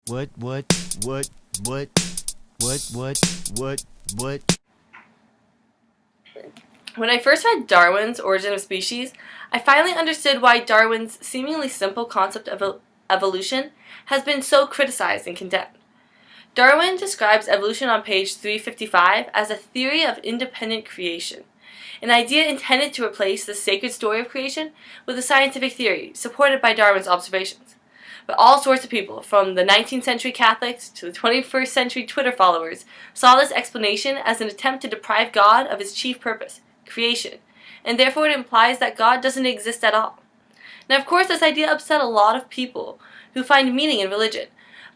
What? When I first read Darwin's Origin of Species, I finally understood why Darwin's seemingly simple concept of evolution has been so criticized and condemned. Darwin describes evolution on page 355 as a theory of independent creation, an idea intended to replace the sacred story of creation with a scientific theory supported by Darwin's observations. But all sorts of people, from the 19th century Catholics to the 21st century Twitter followers, saw this explanation as an attempt to deprive God of his chief purpose, creation, and therefore it implies that God doesn't exist at all. Now, of course, this idea upset a lot of people who find meaning in religion,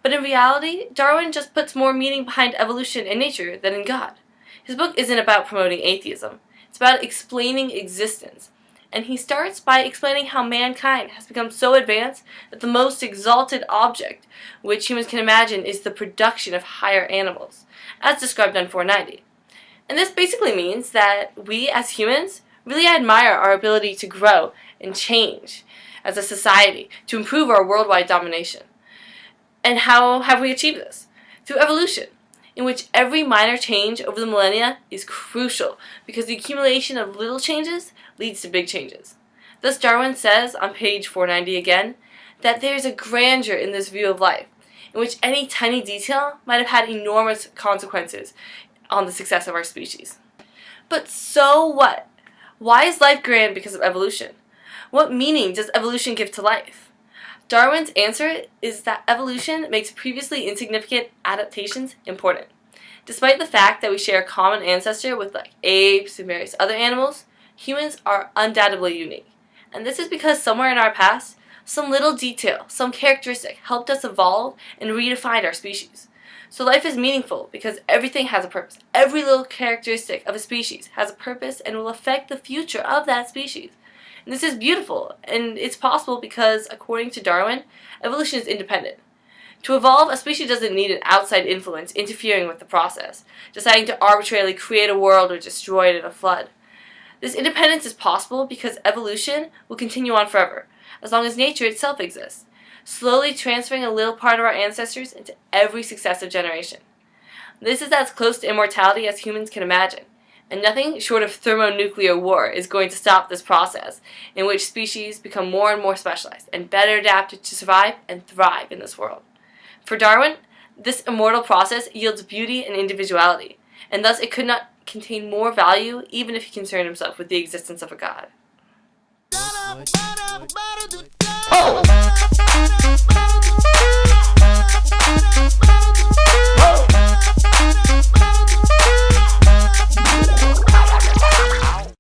but in reality, Darwin just puts more meaning behind evolution and nature than in God. His book isn't about promoting atheism, it's about explaining existence. And he starts by explaining how mankind has become so advanced that the most exalted object which humans can imagine is the production of higher animals, as described on 490. And this basically means that we as humans really admire our ability to grow and change as a society to improve our worldwide domination. And how have we achieved this? Through evolution, in which every minor change over the millennia is crucial because the accumulation of little changes leads to big changes. Thus Darwin says on page 490 again that there is a grandeur in this view of life, in which any tiny detail might have had enormous consequences on the success of our species. But so what? Why is life grand because of evolution? What meaning does evolution give to life? Darwin's answer is that evolution makes previously insignificant adaptations important. Despite the fact that we share a common ancestor with apes and various other animals, humans are undoubtedly unique. And this is because somewhere in our past, some little detail, some characteristic helped us evolve and redefine our species. So life is meaningful because everything has a purpose. Every little characteristic of a species has a purpose and will affect the future of that species. And this is beautiful, and it's possible because, according to Darwin, evolution is independent. To evolve, a species doesn't need an outside influence interfering with the process, deciding to arbitrarily create a world or destroy it in a flood. This independence is possible because evolution will continue on forever, as long as nature itself exists, slowly transferring a little part of our ancestors into every successive generation. This is as close to immortality as humans can imagine, and nothing short of thermonuclear war is going to stop this process, in which species become more and more specialized and better adapted to survive and thrive in this world. For Darwin, this immortal process yields beauty and individuality, and thus it could not contain more value even if he concerned himself with the existence of a god. What?